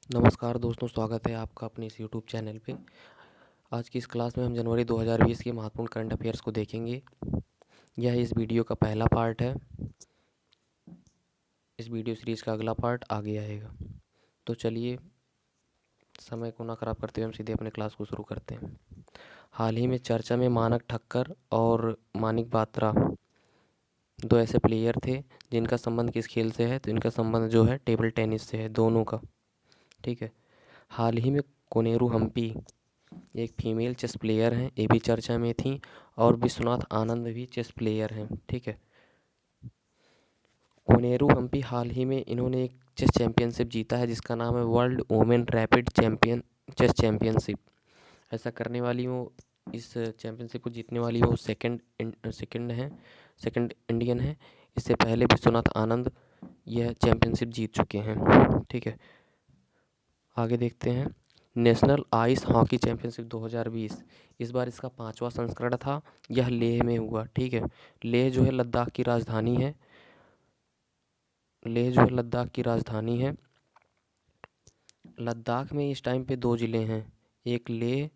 नमस्कार दोस्तों, स्वागत है आपका अपने इस यूट्यूब चैनल पे। आज की इस क्लास में हम जनवरी 2020 के महत्वपूर्ण करंट अफेयर्स को देखेंगे। यह इस वीडियो का पहला पार्ट है। इस वीडियो सीरीज़ का अगला पार्ट आगे आएगा। तो चलिए, समय को ना खराब करते हुए हम सीधे अपने क्लास को शुरू करते हैं। हाल ही में चर्चा में मानक ठक्कर और मानिक बात्रा दो ऐसे प्लेयर थे जिनका संबंध किस खेल से है। तो इनका संबंध जो है टेबल टेनिस से है, दोनों का। ठीक है। हाल ही में कोनेरू हम्पी एक फीमेल चेस प्लेयर हैं, ये भी चर्चा में थी। और विश्वनाथ आनंद भी चेस प्लेयर हैं। ठीक है। कोनेरू हम्पी हाल ही में इन्होंने एक चेस चैंपियनशिप जीता है जिसका नाम है world women rapid champion chess championship. ऐसा करने वाली वो, इस चैंपियनशिप को जीतने वाली वो सेकंड इंडियन है। इससे पहले विश्वनाथ आनंद यह चैंपियनशिप जीत चुके हैं। ठीक है। आगे देखते हैं। नेशनल आइस हॉकी चैंपियनशिप 2020, इस बार इसका 5वां संस्करण था। यह लेह में हुआ। ठीक है। लेह जो है लद्दाख की राजधानी है। लेह जो है लद्दाख की राजधानी है। लद्दाख में इस टाइम पे दो ज़िले हैं, एक लेह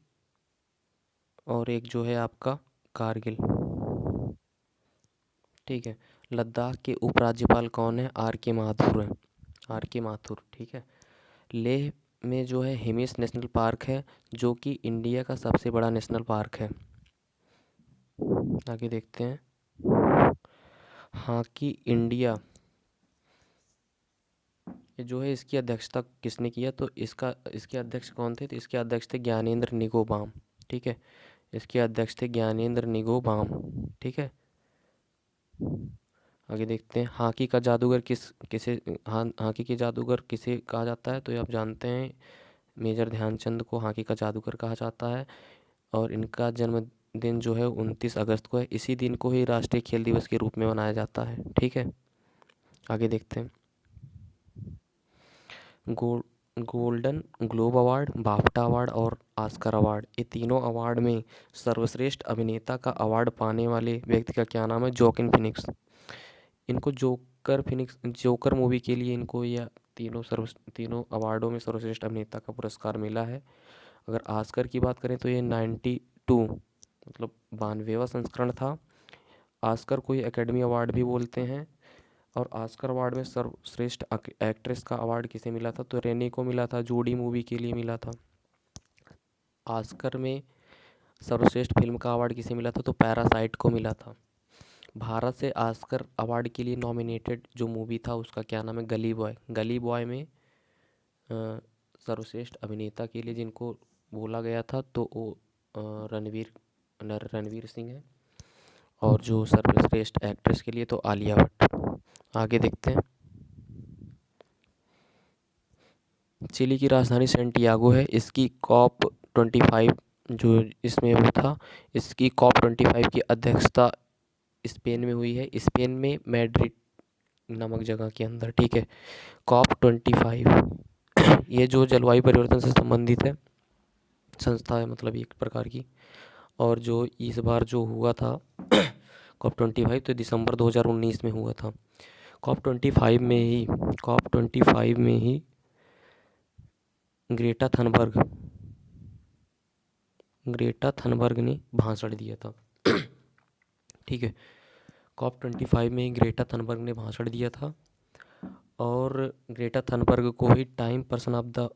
और एक जो है आपका कारगिल। ठीक है। लद्दाख के उपराज्यपाल कौन है? आर के माथुर हैं। आर के माथुर। ठीक है। लेह में जो है हिमिस नेशनल पार्क है, जो कि इंडिया का सबसे बड़ा नेशनल पार्क है। आगे देखते हैं। हॉकी इंडिया, ये जो है इसकी अध्यक्षता किसने किया? तो इसके अध्यक्ष कौन थे? तो इसके अध्यक्ष थे ज्ञानेंद्र निगोबाम। ठीक है। इसके अध्यक्ष थे ज्ञानेंद्र निगोबाम। ठीक है। आगे देखते हैं। हॉकी का जादूगर हॉकी के जादूगर किसे कहा जाता है? तो ये आप जानते हैं, मेजर ध्यानचंद को हॉकी का जादूगर कहा जाता है। और इनका जन्मदिन जो है 29 अगस्त को है। इसी दिन को ही राष्ट्रीय खेल दिवस के रूप में मनाया जाता है। ठीक है। आगे देखते हैं। Go Golden Globe award, BAFTA award और ऑस्कर अवार्ड, ये तीनों अवार्ड में सर्वश्रेष्ठ अभिनेता का अवार्ड पाने वाले व्यक्ति का क्या नाम है? Joaquin Phoenix. इनको जोकर मूवी के लिए इनको यह तीनों अवार्डों में सर्वश्रेष्ठ अभिनेता का पुरस्कार मिला है। अगर ऑस्कर की बात करें तो ये 92 मतलब 92वां संस्करण था। ऑस्कर को ही एकेडमी अवार्ड भी बोलते हैं। और ऑस्कर अवार्ड में सर्वश्रेष्ठ एक्ट्रेस का अवार्ड किसे मिला था? तो रेने को मिला था, जूडी मूवी के लिए मिला था। ऑस्कर में सर्वश्रेष्ठ फिल्म का अवार्ड किसे मिला था? तो पैरासाइट को मिला था। भारत से ऑस्कर अवार्ड के लिए नॉमिनेटेड जो मूवी था उसका क्या नाम है? गली बॉय। गली बॉय में सर्वश्रेष्ठ अभिनेता के लिए जिनको बोला गया था तो वो रणवीर सिंह है। और जो सर्वश्रेष्ठ एक्ट्रेस के लिए तो आलिया भट्ट। आगे देखते हैं। चिली की राजधानी सैंटियागो है। इसकी कॉप 25 जो इसमें वो था, इसकी कॉप 25 की अध्यक्षता स्पेन में हुई है। स्पेन में मैड्रिड नामक जगह के अंदर। ठीक है। कॉप 25 ये जो जलवायु परिवर्तन से संबंधित है संस्था है, मतलब एक प्रकार की। और जो इस बार जो हुआ था कॉप 25, तो दिसंबर 2019 में हुआ था। कॉप 25 में ही कॉप 25 में ही ग्रेटा थनबर्ग ने भाषण दिया था। ठीक है। कॉप 25 में ही ग्रेटा थनबर्ग ने भाषण दिया था। और ग्रेटा थनबर्ग को ही Time Person of the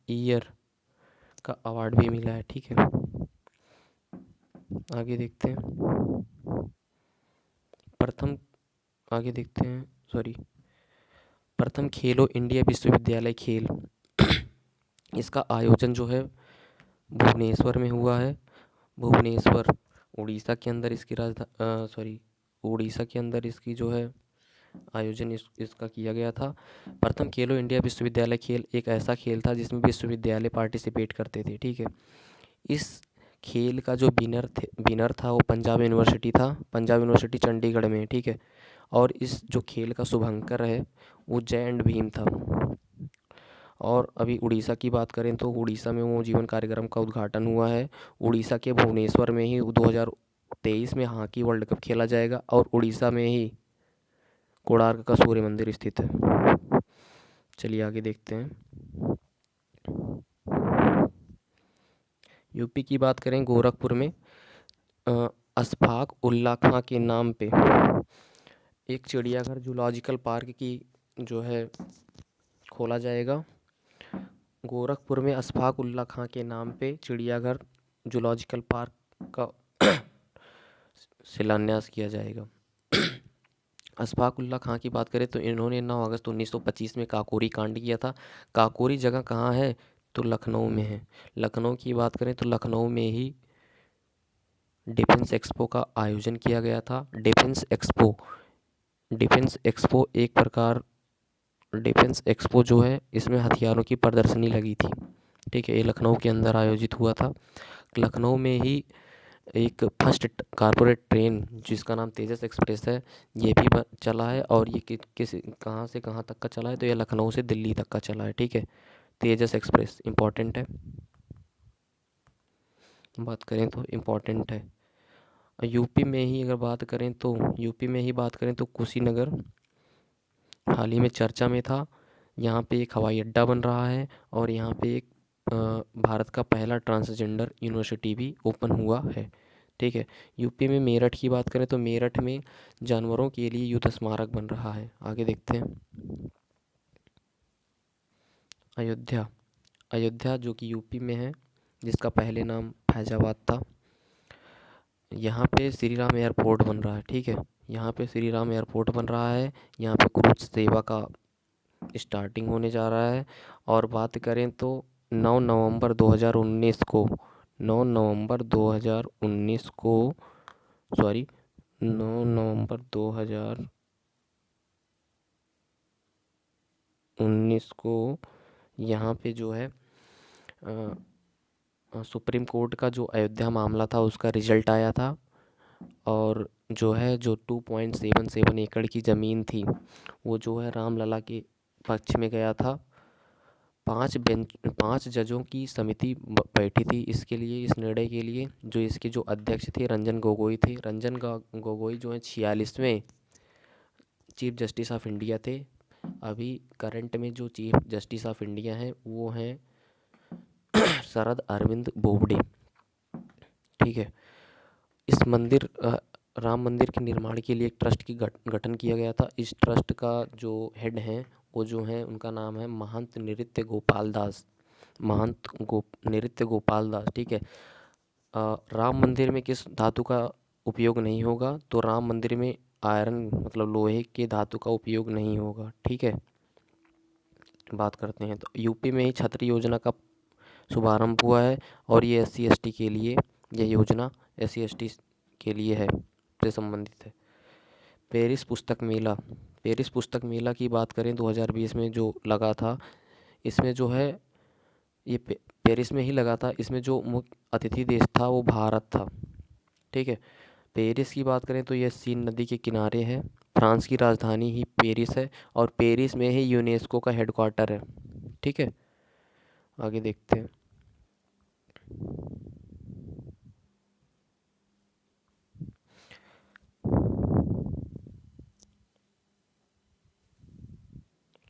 Year का अवार्ड भी मिला है। ठीक है। आगे देखते हैं। प्रथम आगे देखते हैं सॉरी प्रथम खेलो इंडिया विश्वविद्यालय खेल, इसका आयोजन जो है भुवनेश्वर में हुआ है। भुवनेश्वर उड़ीसा के अंदर इसकी उड़ीसा के अंदर इसकी जो है आयोजन इसका किया गया था। प्रथम खेलो इंडिया विश्वविद्यालय खेल एक ऐसा खेल था जिसमें विश्वविद्यालय पार्टिसिपेट करते थे। ठीक है। इस खेल का जो विनर था वो पंजाब यूनिवर्सिटी था, पंजाब यूनिवर्सिटी चंडीगढ़ में। ठीक है। और इस जो खेल का शुभंकर है वो जय एंड भीम था। और अभी उड़ीसा की बात करें तो उड़ीसा में वो जीवन कार्यक्रम का उद्घाटन हुआ है। उड़ीसा के भुवनेश्वर में ही 2023 में हॉकी वर्ल्ड कप खेला जाएगा। और उड़ीसा में ही कोणार्क का सूर्य मंदिर स्थित है। चलिए आगे देखते हैं। यूपी की बात करें, गोरखपुर में अशफाक उल्ला खां के नाम पे एक चिड़ियाघर जूलॉजिकल पार्क की जो है खोला जाएगा। गोरखपुर में अशफाक उल्ला खां के नाम पे चिड़ियाघर जूलॉजिकल पार्क का शिलान्यास किया जाएगा। अशफाक उल्ला खां की बात करें तो इन्होंने 9 अगस्त 1925 में काकोरी कांड किया था। काकोरी जगह कहाँ है? तो लखनऊ में है। लखनऊ की बात करें तो लखनऊ में ही डिफेंस एक्सपो का आयोजन किया गया था। डिफेंस एक्सपो एक प्रकार डिफेंस एक्सपो जो है इसमें हथियारों की प्रदर्शनी लगी थी। ठीक है, ये लखनऊ के अंदर आयोजित हुआ था। लखनऊ में ही एक फर्स्ट कारपोरेट ट्रेन जिसका नाम तेजस एक्सप्रेस है, ये भी चला है। और ये किस कहाँ से कहाँ तक का चला है? तो ये लखनऊ से दिल्ली तक का चला है। ठीक है, तेजस एक्सप्रेस इम्पॉर्टेंट है, बात करें तो इम्पॉर्टेंट है। यूपी में ही अगर बात करें तो कुशीनगर हाल ही में चर्चा में था। यहाँ पे एक हवाई अड्डा बन रहा है और यहाँ पे एक भारत का पहला ट्रांसजेंडर यूनिवर्सिटी भी ओपन हुआ है। ठीक है, यूपी में मेरठ की बात करें तो मेरठ में जानवरों के लिए युद्ध स्मारक बन रहा है। आगे देखते हैं। अयोध्या जो कि यूपी में है, जिसका पहले नाम फैजाबाद था। यहाँ पे श्री राम एयरपोर्ट बन रहा है। ठीक है, यहाँ पे श्री राम एयरपोर्ट बन रहा है। यहाँ पे क्रूज सेवा का स्टार्टिंग होने जा रहा है। और बात करें तो 9 नवंबर 2019 को 9 नवंबर 2019 को सॉरी 9 नवंबर 2019 को यहाँ पे जो है सुप्रीम कोर्ट का जो अयोध्या मामला था उसका रिजल्ट आया था। और जो 2.77 एकड़ की ज़मीन थी वो जो है रामलला के पक्ष में गया था। 5 जजों की समिति बैठी थी इसके लिए, इस निर्णय के लिए। जो इसके जो अध्यक्ष थे रंजन गोगोई थे। गोगोई जो है 46वें चीफ जस्टिस ऑफ इंडिया थे। अभी करंट में जो चीफ जस्टिस ऑफ इंडिया हैं वो हैं शरद अरविंद बोबडे। ठीक है, इस राम मंदिर के निर्माण के लिए एक ट्रस्ट की गठन किया गया था। इस ट्रस्ट का जो हेड हैं वो जो है उनका नाम है महंत नृत्य गोपाल दास। नृत्य गोपाल दास। ठीक है, राम मंदिर में किस धातु का उपयोग नहीं होगा? तो राम मंदिर में आयरन मतलब लोहे के धातु का उपयोग नहीं होगा। ठीक है, बात करते हैं तो यूपी में ही छतरी योजना का शुभारंभ हुआ है। और ये SC ST के लिए, यह योजना SC ST के लिए है, से संबंधित है। पेरिस पुस्तक मेला की बात करें 2020 में जो लगा था, इसमें जो है ये पेरिस में ही लगा था। इसमें जो मुख्य अतिथि देश था वो भारत था। ठीक है, पेरिस की बात करें तो यह सीन नदी के किनारे है। फ्रांस की राजधानी ही पेरिस है और पेरिस में ही यूनेस्को का हेडक्वार्टर है। ठीक है, आगे देखते हैं।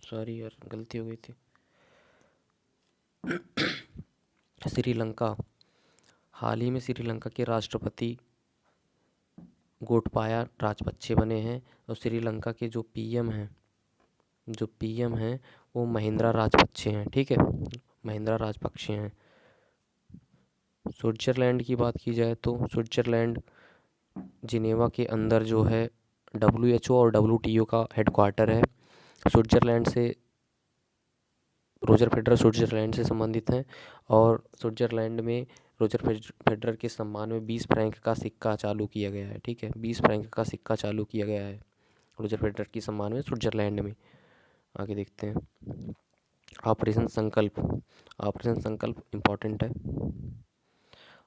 सॉरी यार, गलती हो गई थी। श्रीलंका, हाल ही में श्रीलंका के राष्ट्रपति गोटबाया राजपक्षे बने हैं। और श्रीलंका के जो पीएम हैं वो महिंद्रा राजपक्षे हैं। ठीक है, महिंद्रा राजपक्षे हैं। स्विट्ज़रलैंड की बात की जाए तो स्विट्ज़रलैंड जिनेवा के अंदर जो है WHO और WTO का हेडक्वार्टर है। स्विट्ज़रलैंड से रोजर फेडरर स्विट्ज़रलैंड से संबंधित हैं। और स्विट्ज़रलैंड में रोजर फेडरर के सम्मान में 20 फ्रैंक का सिक्का चालू किया गया है। ठीक है, 20 फ्रैंक का सिक्का चालू किया गया है रोजर फेडरर के सम्मान में स्विट्ज़रलैंड में। आगे देखते हैं। ऑपरेशन संकल्प इम्पॉर्टेंट है।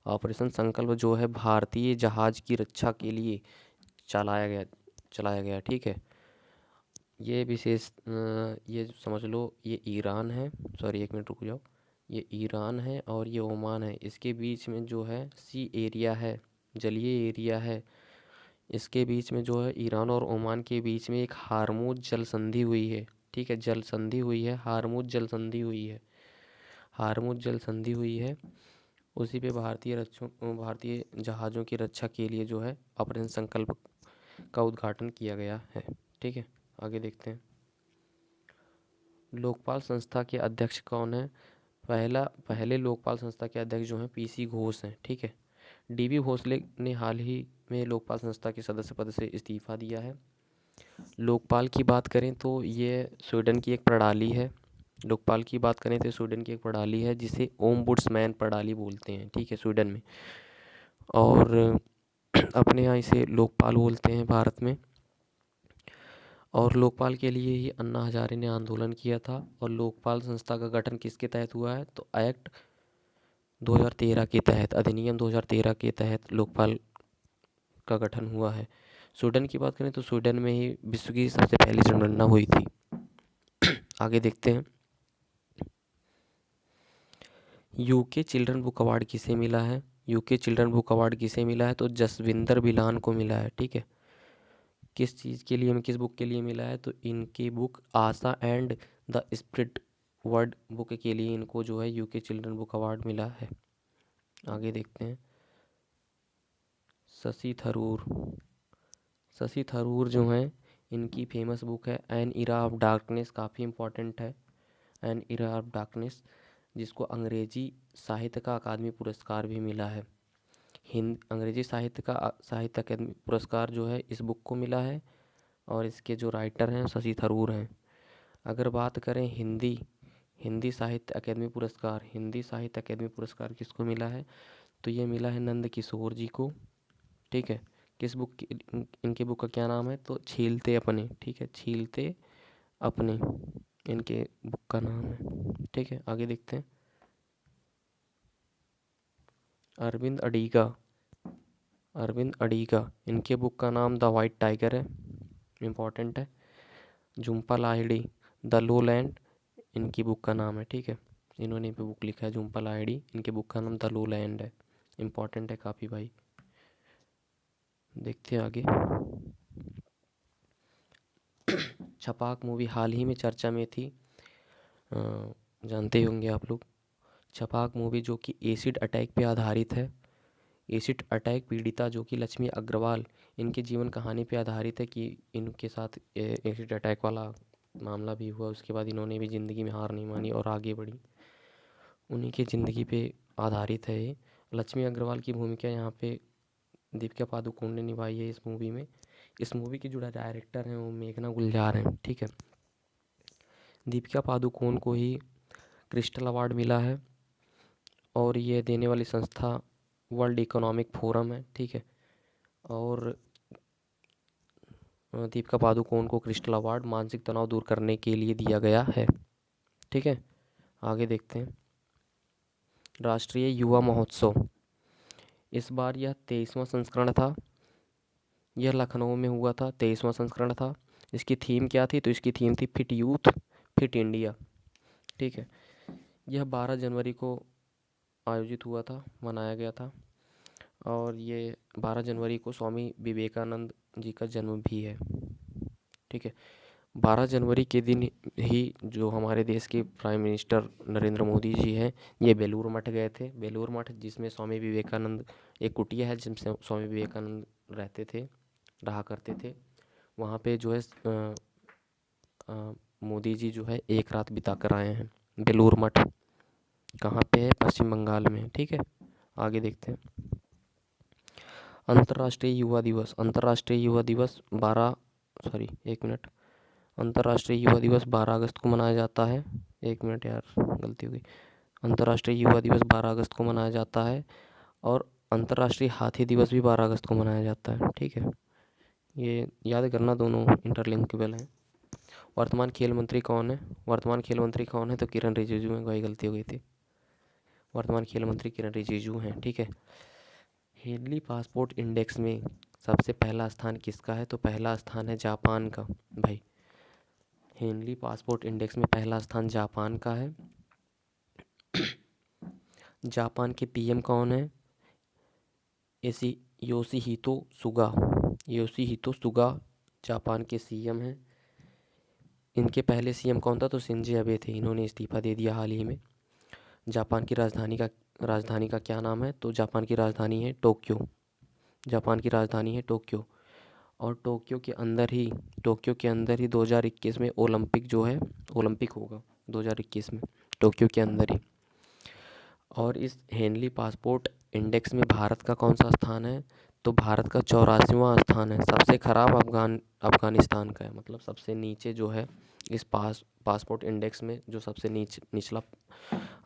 ऑपरेशन संकल्प जो है भारतीय जहाज की रक्षा के लिए चलाया गया। ठीक है, ये विशेष ये समझ लो, ये ईरान है, सॉरी एक मिनट रुक जाओ, ये ईरान है और ये ओमान है। इसके बीच में जो है सी एरिया है, जलीय एरिया है, इसके बीच में जो है ईरान और ओमान के बीच में एक हारमुज जल संधि हुई है। ठीक है, जल संधि हुई है, हारमुज जल संधि हुई है, हारमुज जल संधि हुई है। उसी पे भारतीय जहाज़ों की रक्षा के लिए जो है ऑपरेशन संकल्प का उद्घाटन किया गया है। ठीक है, आगे देखते हैं। लोकपाल संस्था के अध्यक्ष कौन है? पहले लोकपाल संस्था के अध्यक्ष जो हैं पीसी घोष हैं। ठीक है, डीबी भोसले ने हाल ही में लोकपाल संस्था के सदस्य पद से इस्तीफा दिया है। लोकपाल की बात करें तो ये स्वीडन की एक प्रणाली है। लोकपाल की बात करें तो स्वीडन की एक प्रणाली है जिसे ओम्बुड्समैन प्रणाली बोलते हैं। ठीक है, स्वीडन में, और अपने यहाँ इसे लोकपाल बोलते हैं भारत में। और लोकपाल के लिए ही अन्ना हजारे ने आंदोलन किया था। और लोकपाल संस्था का गठन किसके तहत हुआ है? तो एक्ट 2013 के तहत, अधिनियम 2013 के तहत लोकपाल का गठन हुआ है। स्वीडन की बात करें तो स्वीडन में ही विश्व की सबसे पहली जनगणना हुई थी। आगे देखते हैं। यूके चिल्ड्रन बुक अवार्ड किसे मिला है? यूके चिल्ड्रन बुक अवार्ड किसे मिला है? तो जसविंदर बिलान को मिला है। ठीक है, किस चीज़ के लिए, किस बुक के लिए मिला है? तो इनकी book Asha and the spirit word book के लिए इनको जो है यूके चिल्ड्रन बुक अवार्ड मिला है। आगे देखते हैं। शशि थरूर, शशि थरूर जो हैं इनकी फेमस बुक है एन इरा ऑफ डार्कनेस, काफ़ी इम्पॉर्टेंट है एन इरा ऑफ डार्कनेस, जिसको अंग्रेजी साहित्य का अकादमी पुरस्कार भी मिला है। अंग्रेजी साहित्य अकादमी पुरस्कार जो है इस बुक को मिला है, और इसके जो राइटर हैं शशि थरूर हैं। अगर बात करें हिंदी साहित्य अकादमी पुरस्कार, हिंदी साहित्य अकादमी पुरस्कार किसको मिला है? तो ये मिला है नंद किशोर जी को। ठीक है, किस बुक की, इनकी बुक का क्या नाम है? तो छीलते अपने। ठीक है, छीलते अपने इनके बुक का नाम है। ठीक है, आगे देखते हैं। अरविंद अडीगा, अरविंद अडीगा, इनके बुक का नाम द वाइट टाइगर है, इम्पॉर्टेंट है। Jhumpa Lahiri, the low land, इनकी बुक का नाम है। ठीक है, इन्होंने भी बुक लिखा है झुम्पा लाहिड़ी, इनके बुक का नाम द लो लैंड है, इम्पॉर्टेंट है काफ़ी भाई। देखते हैं आगे। छपाक मूवी हाल ही में चर्चा में थी, जानते ही होंगे आप लोग। छपाक मूवी जो कि एसिड अटैक पे आधारित है। एसिड अटैक पीड़िता जो कि लक्ष्मी अग्रवाल, इनके जीवन कहानी पे आधारित है कि इनके साथ एसिड अटैक वाला मामला भी हुआ। उसके बाद इन्होंने भी ज़िंदगी में हार नहीं मानी और आगे बढ़ी। उन्हीं की ज़िंदगी पे आधारित है ये। लक्ष्मी अग्रवाल की भूमिका यहाँ पे दीपिका पादुकोण ने निभाई है इस मूवी में। इस मूवी की जो डायरेक्टर हैं वो मेघना गुलजार हैं। ठीक है, दीपिका पादुकोण को ही क्रिस्टल अवार्ड मिला है, और ये देने वाली संस्था वर्ल्ड इकोनॉमिक फोरम है। ठीक है, और दीपिका पादुकोण को क्रिस्टल अवार्ड मानसिक तनाव दूर करने के लिए दिया गया है। ठीक है, आगे देखते हैं। राष्ट्रीय युवा महोत्सव, इस बार यह 23वां संस्करण था। यह लखनऊ में हुआ था, 23वां संस्करण था। इसकी थीम क्या थी? तो इसकी थीम थी फिट यूथ फिट इंडिया। ठीक है, यह 12 जनवरी को आयोजित हुआ था, मनाया गया था। और ये 12 जनवरी को स्वामी विवेकानंद जी का जन्म भी है। ठीक है, 12 जनवरी के दिन ही जो हमारे देश के प्राइम मिनिस्टर नरेंद्र मोदी जी हैं, ये बेलूर मठ गए थे। बेलूर मठ जिसमें स्वामी विवेकानंद, एक कुटिया है जिसमें स्वामी विवेकानंद रहा करते थे। वहाँ पे जो है मोदी जी जो है एक रात बिता कर आए हैं। बेलूर मठ कहाँ पे है? पश्चिम बंगाल में। ठीक है, आगे देखते हैं। अंतर्राष्ट्रीय युवा दिवस, अंतर्राष्ट्रीय युवा दिवस 12 सॉरी 1 मिनट, अंतर्राष्ट्रीय युवा दिवस 12 अगस्त को मनाया जाता है। 1 मिनट यार, गलती हो गई। अंतर्राष्ट्रीय युवा दिवस 12 अगस्त को मनाया जाता है, और अंतर्राष्ट्रीय हाथी दिवस भी 12 अगस्त को मनाया जाता है। ठीक है, ये याद करना, दोनों इंटरलिंकेबल हैं। वर्तमान खेल मंत्री कौन है? वर्तमान खेल मंत्री कौन है? तो किरण रिजिजू हैं, भाई गलती हो गई थी। वर्तमान खेल मंत्री किरण रिजिजू हैं। ठीक है, हेनली पासपोर्ट इंडेक्स में सबसे पहला स्थान किसका है? तो पहला स्थान है जापान का भाई। हेनली पासपोर्ट इंडेक्स में पहला स्थान जापान का है। जापान के पीएम कौन है? योशिहितो सुगा। योशिहितो सुगा जापान के सीएम हैं। इनके पहले सीएम कौन था? तो शिंजो अबे थे, इन्होंने इस्तीफा दे दिया हाल ही में। जापान की राजधानी का क्या नाम है? तो जापान की राजधानी है टोक्यो। जापान की राजधानी है टोक्यो। और टोक्यो के अंदर ही 2021 में ओलंपिक होगा 2021 में, टोक्यो के अंदर ही। और इस हेनली पासपोर्ट इंडेक्स में भारत का कौन सा स्थान है? तो भारत का 84वां स्थान है। सबसे खराब अफगानिस्तान का है, मतलब सबसे नीचे जो है इस पासपोर्ट इंडेक्स में जो सबसे निचला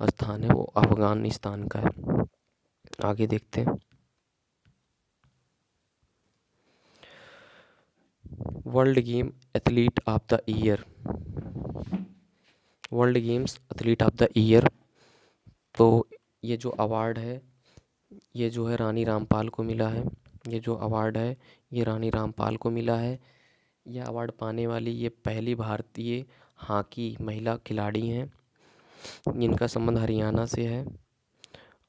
स्थान है वो अफगानिस्तान का है। आगे देखते हैं। World game athlete of the year. World games athlete of the year, तो ये जो अवार्ड है ये जो है रानी रामपाल को मिला है। ये जो अवार्ड है ये रानी रामपाल को मिला है। यह अवार्ड पाने वाली ये पहली भारतीय हॉकी महिला खिलाड़ी हैं। इनका संबंध हरियाणा से है।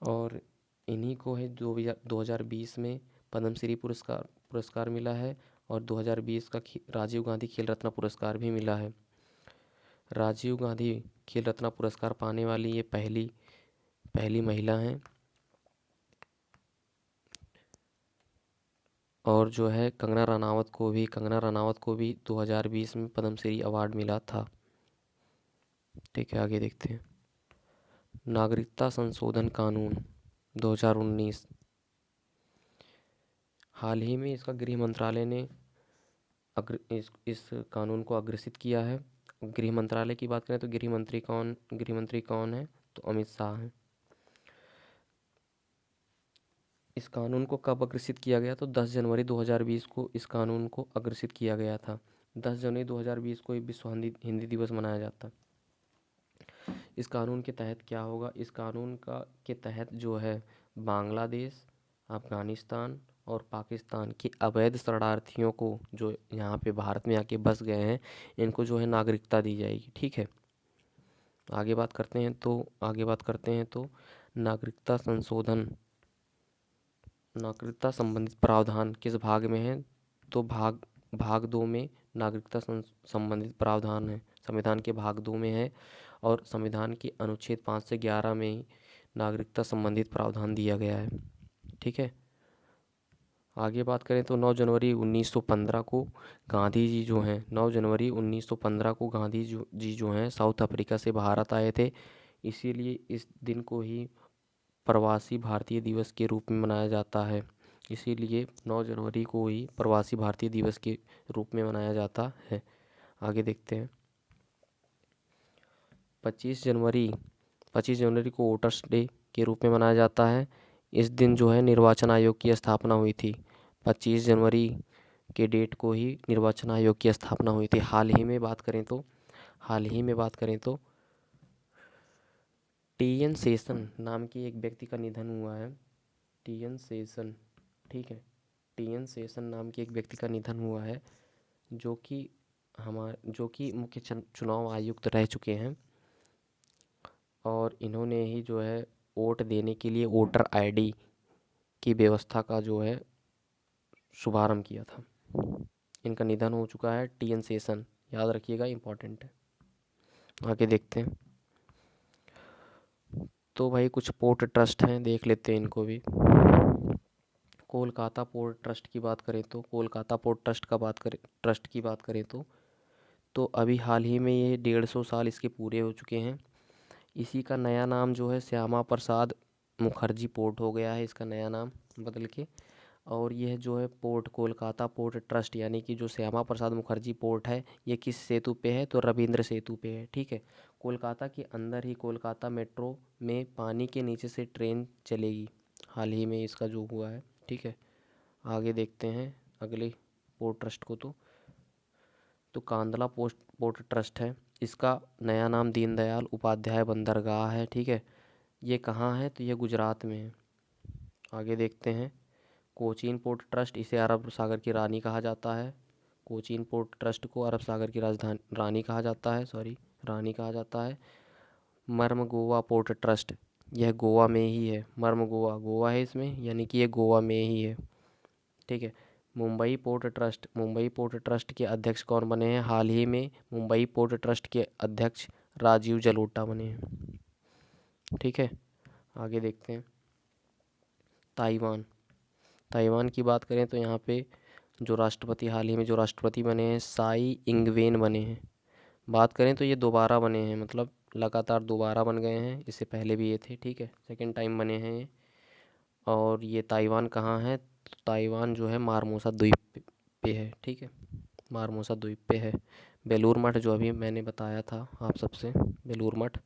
और इन्हीं को है 2020 में पद्मश्री पुरस्कार मिला है। और 2020 का राजीव गांधी खेल रत्न पुरस्कार भी मिला है। राजीव गांधी खेल रत्न पुरस्कार पाने वाली ये पहली महिला हैं। और जो है कंगना रनावत को भी 2020 में पद्मश्री अवार्ड मिला था। ठीक है, आगे देखते हैं। नागरिकता संशोधन कानून 2019, हाल ही में इसका गृह मंत्रालय ने इस कानून को अग्रेसित किया है। गृह मंत्रालय की बात करें तो गृह मंत्री कौन है? तो अमित शाह हैं। इस कानून को कब अग्रेसित किया गया? तो 10 जनवरी 2020 को इस कानून को अग्रेसित किया गया था। 10 जनवरी 2020 को विश्व हिंदी दिवस मनाया जाता है। इस कानून के तहत क्या होगा? इस कानून के तहत जो है बांग्लादेश, अफ़गानिस्तान और पाकिस्तान के अवैध शरणार्थियों को जो यहाँ पे भारत में आके बस गए हैं इनको जो है नागरिकता दी जाएगी। ठीक है, आगे बात करते हैं तो नागरिकता संबंधित प्रावधान किस भाग में है? तो भाग 2 में नागरिकता संबंधित प्रावधान है। संविधान के भाग 2 में है। और संविधान के अनुच्छेद 5 से 11 में ही नागरिकता संबंधित प्रावधान दिया गया है। ठीक है, आगे बात करें तो 9 जनवरी 1915 को गांधी जी जो हैं 9 जनवरी 1915 को गांधी जी जो हैं साउथ अफ्रीका से भारत आए थे। इसीलिए इस दिन को ही प्रवासी भारतीय दिवस के रूप में मनाया जाता है। इसीलिए 9 जनवरी को ही प्रवासी भारतीय दिवस के रूप में मनाया जाता है। आगे देखते हैं। 25 जनवरी को वोटर्स डे के रूप में मनाया जाता है। इस दिन जो है निर्वाचन आयोग की स्थापना हुई थी। 25 जनवरी के डेट को ही निर्वाचन आयोग की स्थापना हुई थी। हाल ही में बात करें तो टी.एन. शेषन नाम के एक व्यक्ति का निधन हुआ है। टी.एन. शेषन, ठीक है, टी.एन. शेषन नाम के एक व्यक्ति का निधन हुआ है जो कि मुख्य चुनाव आयुक्त रह चुके हैं। और इन्होंने ही जो है वोट देने के लिए वोटर आईडी की व्यवस्था का जो है शुभारंभ किया था। इनका निधन हो चुका है। टी.एन. शेषन, याद रखिएगा, इम्पोर्टेंट है। आगे देखते हैं। तो भाई कुछ पोर्ट ट्रस्ट हैं, देख लेते हैं इनको भी। कोलकाता पोर्ट ट्रस्ट की बात करें तो अभी हाल ही में ये 150 साल इसके पूरे हो चुके हैं। इसी का नया नाम जो है श्यामा प्रसाद मुखर्जी पोर्ट हो गया है, इसका नया नाम बदल के। और यह जो है कोलकाता पोर्ट ट्रस्ट यानी कि जो श्यामा प्रसाद मुखर्जी पोर्ट है ये किस सेतु पे है? तो रविंद्र सेतु पे है। ठीक है, कोलकाता के अंदर ही कोलकाता मेट्रो में पानी के नीचे से ट्रेन चलेगी। हाल ही में इसका जो हुआ है। ठीक है, आगे देखते हैं अगले पोर्ट ट्रस्ट को। तो कांदला पोर्ट ट्रस्ट है। इसका नया नाम दीनदयाल उपाध्याय बंदरगाह है। ठीक है, ये कहाँ है? तो ये गुजरात में है। आगे देखते हैं। कोचीन पोर्ट ट्रस्ट, इसे अरब सागर की रानी कहा जाता है। कोचीन पोर्ट ट्रस्ट को अरब सागर की रानी कहा जाता है। मर्मगोवा पोर्ट ट्रस्ट, यह गोवा में ही है। गोवा है इसमें, यानी कि ये गोवा में ही है। ठीक है, मुंबई पोर्ट ट्रस्ट के अध्यक्ष कौन बने हैं? हाल ही में मुंबई पोर्ट ट्रस्ट के अध्यक्ष राजीव जलोटा बने हैं। ठीक है, आगे देखते हैं। ताइवान की बात करें तो यहाँ पे जो राष्ट्रपति हाल ही में जो राष्ट्रपति बने हैं साई इंगवेन बने हैं। बात करें तो ये दोबारा बने हैं, मतलब लगातार दोबारा बन गए हैं, इससे पहले भी ये थे। ठीक है, सेकंड टाइम बने हैं ये। और ये ताइवान कहाँ है? तो ताइवान जो है मारमोसा द्वीप पे है। ठीक है, मारमोसा द्वीप पे है। बेलूर मठ जो अभी मैंने बताया था आप सबसे, बेलूर मठ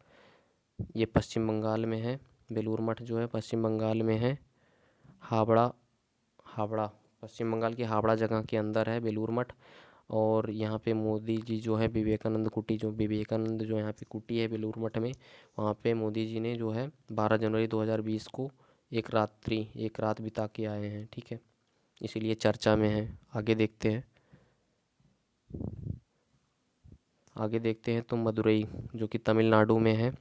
ये पश्चिम बंगाल में है। बेलूर मठ जो है पश्चिम बंगाल में है। हावड़ा हावड़ा पश्चिम बंगाल की हावड़ा जगह के अंदर है बेलूर मठ। और यहाँ पे मोदी जी जो है विवेकानंद जो यहाँ पे कुटी है बेलूर मठ में, वहाँ पे मोदी जी ने जो है 12 जनवरी 2020 को एक रात बिता के आए हैं। ठीक है, इसीलिए चर्चा में है। आगे देखते हैं तो मदुरई जो कि तमिलनाडु में है।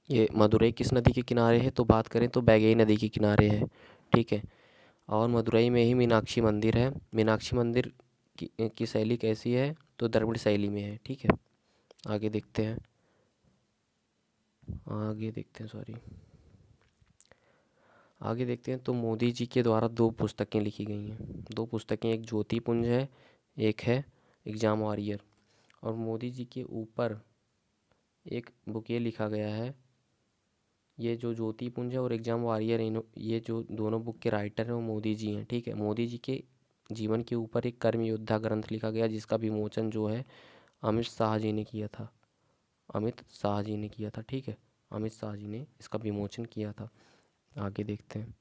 ये मदुरई किस नदी के किनारे है? तो बात करें तो बैगई नदी के किनारे है। ठीक है, और मदुरई में ही मीनाक्षी मंदिर है। मीनाक्षी मंदिर की शैली कैसी है? तो द्रविड़ शैली में है। ठीक है, आगे देखते हैं। आगे देखते हैं तो मोदी जी के द्वारा 2 पुस्तकें लिखी गई हैं। 2 पुस्तकें, एक ज्योति पुंज है, एक है एग्जाम वॉरियर। और मोदी जी के ऊपर एक बुक ये लिखा गया है, ये जो ज्योति पुंज है और एग्जाम वॉरियर, ये जो दोनों बुक के राइटर हैं वो मोदी जी हैं। ठीक है, मोदी जी के जीवन के ऊपर एक कर्म योद्धा ग्रंथ लिखा गया जिसका विमोचन जो है अमित शाह जी ने किया था। ठीक है, अमित शाह जी ने इसका विमोचन किया था। आगे देखते हैं।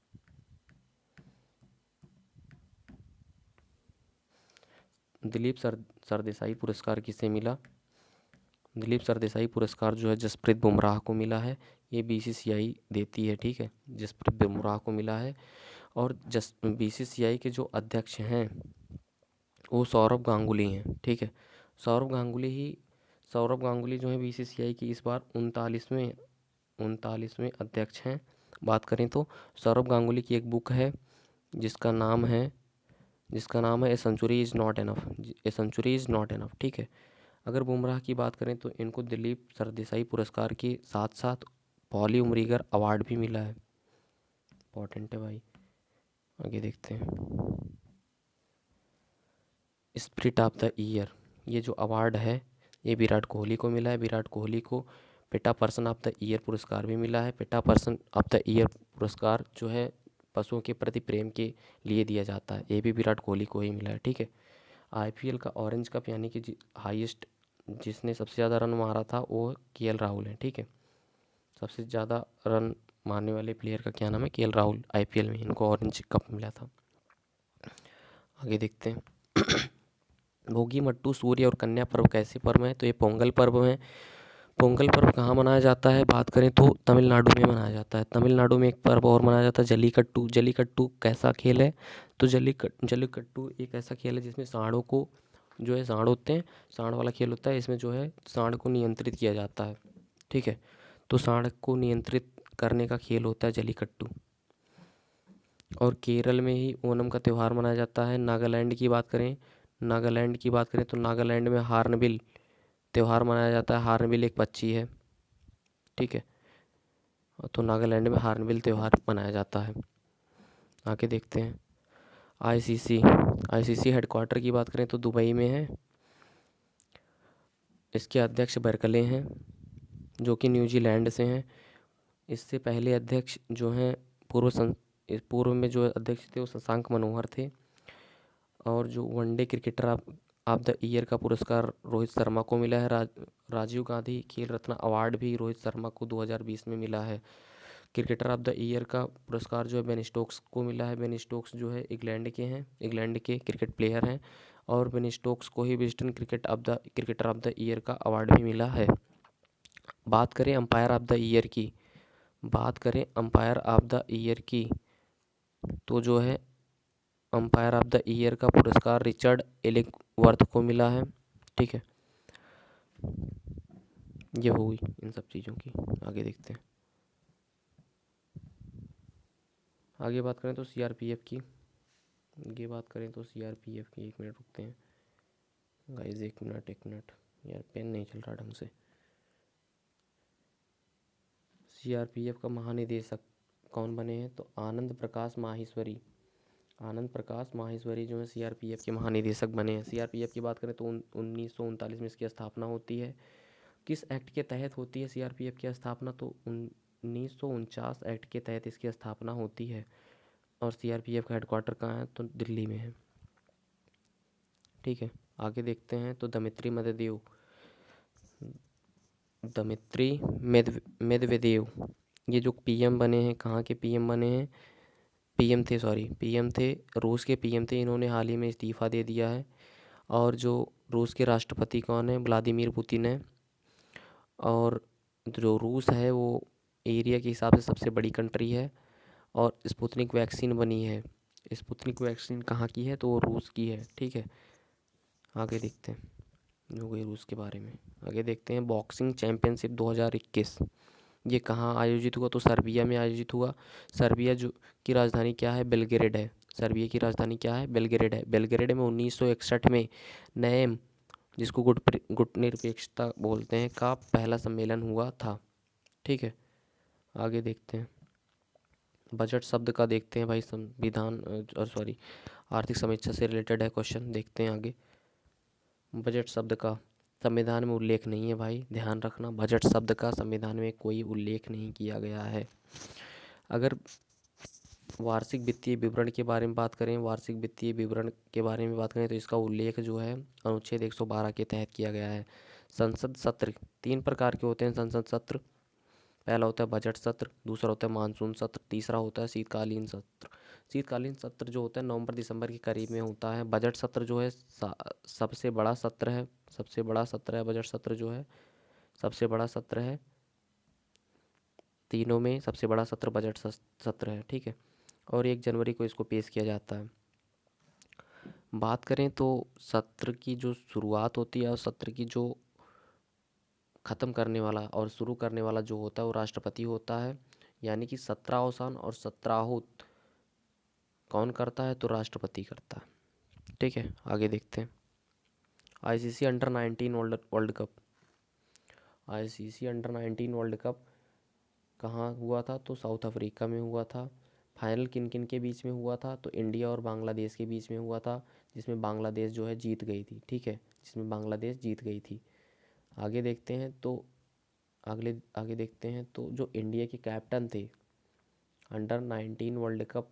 दिलीप सरदेसाई पुरस्कार किसे मिला? दिलीप सरदेसाई पुरस्कार जो है जसप्रीत बुमराह को मिला है। ये बीसीसीआई देती है। ठीक है, जसप्रीत बुमराह को मिला है। और बीसीसीआई के जो अध्यक्ष हैं वो सौरव गांगुली हैं। ठीक है, सौरव गांगुली जो है बीसीसीआई की इस बार 39वें अध्यक्ष हैं। बात करें तो सौरव गांगुली की एक बुक है जिसका नाम है a century is not enough. ठीक है, अगर बुमराह की बात करें तो इनको दिलीप सरदेसाई पुरस्कार के साथ साथ पॉली उमरीगर अवार्ड भी मिला है। इम्पोर्टेंट है भाई। आगे देखते हैं। स्पिरिट ऑफ द ईयर, ये जो अवार्ड है ये विराट कोहली को मिला है। विराट कोहली को PETA person of the year पुरस्कार भी मिला है। PETA person of the year पुरस्कार जो है पशुओं के प्रति प्रेम के लिए दिया जाता है, ये भी विराट कोहली को ही मिला है। ठीक है, आईपीएल का ऑरेंज कप यानी कि हाईएस्ट जिसने सबसे ज़्यादा रन मारा था वो केएल राहुल है। ठीक है, सबसे ज़्यादा रन मारने वाले प्लेयर का क्या नाम है? केएल राहुल। आईपीएल में इनको ऑरेंज कप मिला था। आगे देखते हैं। भोगी मट्टू सूर्य और कन्या पर्व कैसे पर्व है? तो ये पोंगल पर्व है। पोंगल पर्व कहाँ मनाया जाता है? बात करें तो तमिलनाडु में मनाया जाता है। तमिलनाडु में एक पर्व और मनाया जाता है जल्लीकट्टू। जल्लीकट्टू कैसा खेल है? तो जल्लीकट्टू एक ऐसा खेल है जिसमें सांडों को जो है सांड होते हैं, सांड वाला खेल होता है। इसमें जो है सांड को नियंत्रित किया जाता है। ठीक है, तो सांड को नियंत्रित करने का खेल होता है जल्लीकट्टू। और केरल में ही ओणम का त्यौहार मनाया जाता है। नागालैंड की बात करें तो नागालैंड में हार्नबिल त्यौहार मनाया जाता है। हार्नबिल एक पक्षी है। ठीक है, तो नागालैंड में हार्नबिल त्यौहार मनाया जाता है। आगे देखते हैं। आईसीसी हेडक्वार्टर की बात करें तो दुबई में है। इसके अध्यक्ष बर्कले हैं जो कि न्यूजीलैंड से हैं। इससे पहले अध्यक्ष जो हैं पूर्व में जो अध्यक्ष थे वो शशांक मनोहर थे। और जो one day cricketer of the Year का पुरस्कार रोहित शर्मा को मिला है। राजीव गांधी खेल रत्न अवार्ड भी रोहित शर्मा को 2020 में मिला है। क्रिकेटर ऑफ द ईयर का पुरस्कार जो है बेन स्टोक्स को मिला है। बेन स्टोक्स जो है इंग्लैंड के क्रिकेट प्लेयर हैं। और बेन स्टोक्स को ही Wisden Cricketer of the Year का अवार्ड भी मिला है। बात करें अंपायर ऑफ द ईयर की तो जो है अंपायर ऑफ द ईयर का पुरस्कार रिचर्ड एलिंगवर्थ को मिला है। ठीक है, ये हुई इन सब चीज़ों की। आगे देखते हैं। आगे बात करें तो सीआरपीएफ की। ये बात करें तो सीआरपीएफ की, 1 मिनट रुकते हैं गाइस, 1 मिनट यार, पेन नहीं चल रहा ढंग से। सीआरपीएफ का महानिदेशक कौन बने हैं? तो आनंद प्रकाश माहेश्वरी। आनंद प्रकाश माहेश्वरी जो है सीआरपीएफ के महानिदेशक बने हैं। सीआरपीएफ की बात करें तो 1939 में इसकी स्थापना होती है। किस एक्ट के तहत होती है सीआरपीएफ की स्थापना? तो 1949 एक्ट के तहत इसकी स्थापना होती है। और सीआरपीएफ का हेडक्वार्टर कहाँ है? तो दिल्ली में है। ठीक है, आगे देखते हैं। तो दमित्री मेदवेदेव, ये जो पीएम बने हैं, कहाँ के पीएम बने हैं? पीएम थे, रूस के पीएम थे। इन्होंने हाल ही में इस्तीफ़ा दे दिया है। और जो रूस के राष्ट्रपति कौन है? व्लादिमीर पुतिन है। और जो रूस है वो एरिया के हिसाब से सबसे बड़ी कंट्री है। और स्पुतनिक वैक्सीन बनी है। स्पुतनिक वैक्सीन कहाँ की है? तो वो रूस की है। ठीक है, आगे देखते हैं, हो गई रूस के बारे में। आगे देखते हैं बॉक्सिंग चैम्पियनशिप 2021, ये कहाँ आयोजित हुआ? तो सर्बिया में आयोजित हुआ। सर्बिया जो की राजधानी क्या है? बेलग्रेड है। सर्बिया की राजधानी क्या है? बेलग्रेड है। बेलग्रेड में 1961 में नएम, जिसको गुट निरपेक्षता बोलते हैं, का पहला सम्मेलन हुआ था। ठीक है, आगे देखते हैं। बजट शब्द का देखते हैं भाई, संविधान और सॉरी आर्थिक समीक्षा से रिलेटेड है क्वेश्चन, देखते हैं आगे। बजट शब्द का संविधान में उल्लेख नहीं है भाई, ध्यान रखना, बजट शब्द का संविधान में कोई उल्लेख नहीं किया गया है। अगर वार्षिक वित्तीय विवरण के बारे में बात करें, वार्षिक वित्तीय विवरण के बारे में बात करें तो इसका उल्लेख जो है अनुच्छेद 112 के तहत किया गया है। संसद सत्र 3 प्रकार के होते हैं। संसद सत्र, पहला होता है बजट सत्र, दूसरा होता है मानसून सत्र, तीसरा होता है शीतकालीन सत्र। शीतकालीन सत्र जो होता है नवंबर दिसंबर के करीब में होता है। बजट सत्र जो है सबसे बड़ा सत्र है, सबसे बड़ा सत्र है बजट सत्र जो है, सबसे बड़ा सत्र है। तीनों में सबसे बड़ा सत्र बजट सत्र है। ठीक है, और 1 जनवरी को इसको पेश किया जाता है। बात करें तो सत्र की जो शुरुआत होती है और सत्र की जो ख़त्म करने वाला और शुरू करने वाला जो होता है वो राष्ट्रपति होता है। यानी कि सत्रावसान और सत्राहुत कौन करता है? तो राष्ट्रपति करता है। ठीक है, आगे देखते हैं। ICC under 19 world cup, ICC under 19 world cup कहाँ हुआ था? तो साउथ अफ्रीका में हुआ था। फाइनल किन किन के बीच में हुआ था? तो इंडिया और बांग्लादेश के बीच में हुआ था, जिसमें बांग्लादेश जो है जीत गई थी। ठीक है, जिसमें बांग्लादेश जीत गई थी। आगे देखते हैं तो आगे देखते हैं तो जो इंडिया के कैप्टन थे अंडर 19 वर्ल्ड कप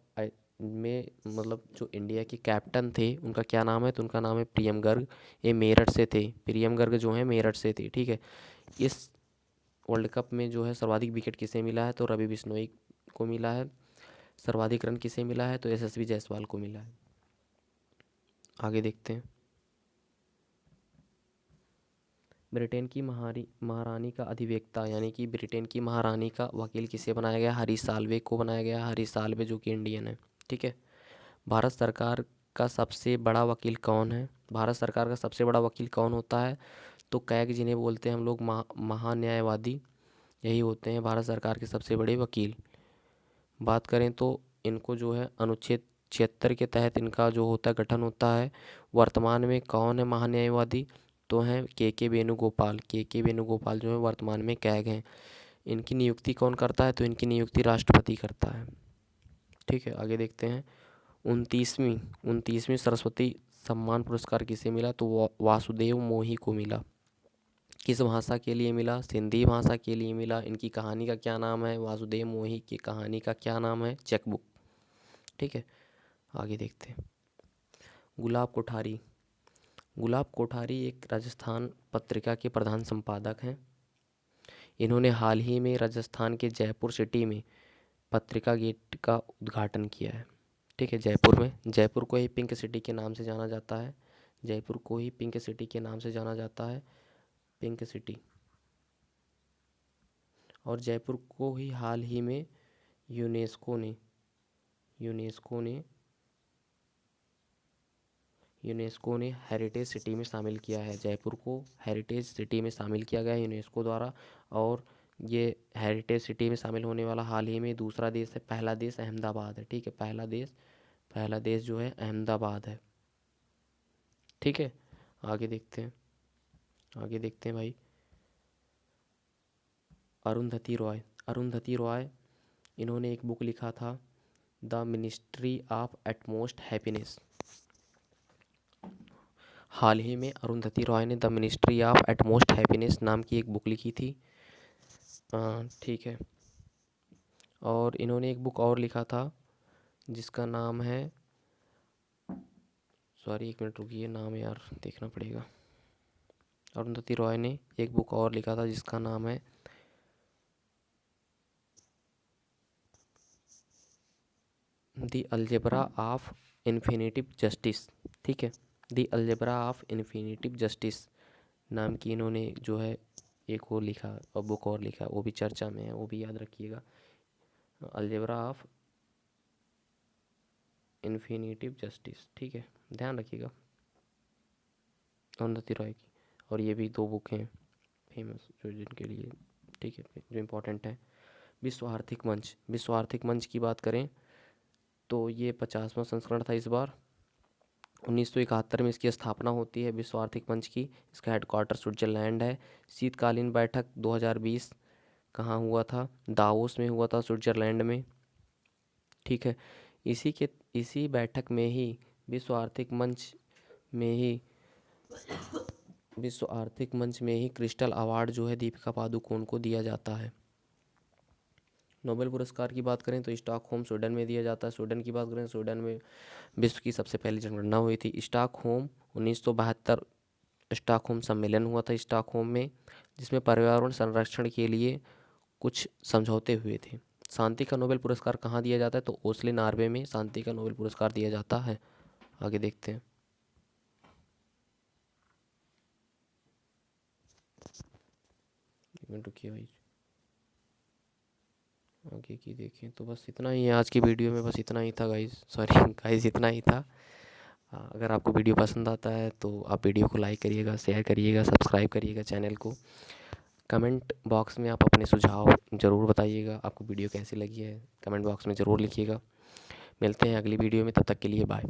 में, मतलब जो इंडिया के कैप्टन थे उनका क्या नाम है? तो उनका नाम है प्रियम गर्ग। ये मेरठ से थे, प्रियम गर्ग जो है मेरठ से थे। ठीक है, इस वर्ल्ड कप में जो है सर्वाधिक विकेट किसे मिला है? तो रवि बिश्नोई को मिला है। सर्वाधिक रन किसे मिला है? तो यशस्वी जायसवाल को मिला है। आगे देखते हैं। ब्रिटेन की महारानी का अधिवक्ता, यानी कि ब्रिटेन की महारानी का वकील किसे बनाया गया? हरीश साल्वे को बनाया गया। हरीश साल्वे जो कि इंडियन है। ठीक है, भारत सरकार का सबसे बड़ा वकील कौन है? भारत सरकार का सबसे बड़ा वकील कौन होता है? तो कैग, जिन्हें बोलते हैं हम लोग महान्यायवादी, यही होते हैं भारत सरकार के सबसे बड़े वकील। बात करें तो इनको जो है अनुच्छेद 76 के तहत इनका जो होता है गठन होता है। वर्तमान में कौन है महान्यायवादी? तो हैं के वेणुगोपाल। के वेणुगोपाल जो है वर्तमान में कैग हैं। इनकी नियुक्ति कौन करता है? तो इनकी नियुक्ति राष्ट्रपति करता है। ठीक है, आगे देखते हैं। 29वीं सरस्वती सम्मान पुरस्कार किसे मिला? तो वासुदेव मोही को मिला। किस भाषा के लिए मिला? सिंधी भाषा के लिए मिला। इनकी कहानी का क्या नाम है? वासुदेव मोही की कहानी का क्या नाम है? चेकबुक। ठीक है, आगे देखते हैं। गुलाब कोठारी, गुलाब कोठारी एक राजस्थान पत्रिका के प्रधान संपादक हैं। इन्होंने हाल ही में राजस्थान के जयपुर सिटी में पत्रिका गेट का उद्घाटन किया है। ठीक है, जयपुर में, जयपुर को ही पिंक सिटी के नाम से जाना जाता है। जयपुर को ही पिंक सिटी के नाम से जाना जाता है, पिंक सिटी। और जयपुर को ही हाल ही में यूनेस्को ने यूनेस्को ने हेरिटेज सिटी में शामिल किया है। जयपुर को हेरिटेज सिटी में शामिल किया गया है यूनेस्को द्वारा। और ये हेरिटेज सिटी में शामिल होने वाला हाल ही में दूसरा देश है। पहला देश अहमदाबाद है। ठीक है, पहला देश पहला देश जो है अहमदाबाद है। ठीक है, आगे देखते हैं, आगे देखते हैं भाई। अरुंधति रॉय, अरुंधति रॉय, इन्होंने एक बुक लिखा था, The Ministry of Utmost Happiness. हाल ही में अरुंधति रॉय ने The Ministry of Utmost Happiness नाम की एक बुक लिखी थी। ठीक है, और इन्होंने एक बुक और लिखा था जिसका नाम है, सॉरी एक मिनट रुकिए, नाम यार देखना पड़ेगा। अरुंधति रॉय ने एक बुक और लिखा था जिसका नाम है the algebra of infinitive justice. ठीक है, the algebra of infinitive justice नाम की इन्होंने जो है एक वो लिखा और बुक और लिखा, वो भी चर्चा में है, वो भी याद रखिएगा। अलजेब्रा ऑफ इन्फिनिटिव जस्टिस, ठीक है, ध्यान रखिएगा, अरुंधति रॉय की। और ये भी दो बुक हैं फेमस जो जिनके लिए, ठीक है, जो इम्पोर्टेंट है। विश्व आर्थिक मंच, विश्व आर्थिक मंच की बात करें तो ये 50वां संस्करण था इस बार। 1971 में इसकी स्थापना होती है विश्व आर्थिक मंच की। इसका हेडक्वार्टर स्विट्जरलैंड है। शीतकालीन बैठक 2020 कहाँ हुआ था? दावोस में हुआ था, स्विट्जरलैंड में। ठीक है, इसी बैठक में ही विश्व आर्थिक मंच में ही विश्व आर्थिक मंच में ही क्रिस्टल अवार्ड जो है दीपिका पादुकोण को दिया जाता है। नोबेल पुरस्कार की बात करें तो स्टॉकहोम स्वीडन में दिया जाता है। स्वीडन की बात करें, स्वीडन में विश्व की सबसे पहली जनगणना हुई थी। स्टॉकहोम 1972 स्टॉकहोम सम्मेलन हुआ था स्टॉकहोम में, जिसमें पर्यावरण संरक्षण के लिए कुछ समझौते हुए थे। शांति का नोबेल पुरस्कार कहाँ दिया जाता है? तो ओस्लो, नॉर्वे में शांति का नोबेल पुरस्कार दिया जाता है। आगे देखते हैं, एक मिनट रुकिए भाई, आगे की देखें। तो बस इतना ही है आज की वीडियो में, बस इतना ही था गाइस, सॉरी गाइस, इतना ही था। अगर आपको वीडियो पसंद आता है तो आप वीडियो को लाइक करिएगा, शेयर करिएगा, सब्सक्राइब करिएगा चैनल को। कमेंट बॉक्स में आप अपने सुझाव ज़रूर बताइएगा, आपको वीडियो कैसी लगी है, कमेंट बॉक्स में ज़रूर लिखिएगा। मिलते हैं अगली वीडियो में, तब तक के लिए बाय।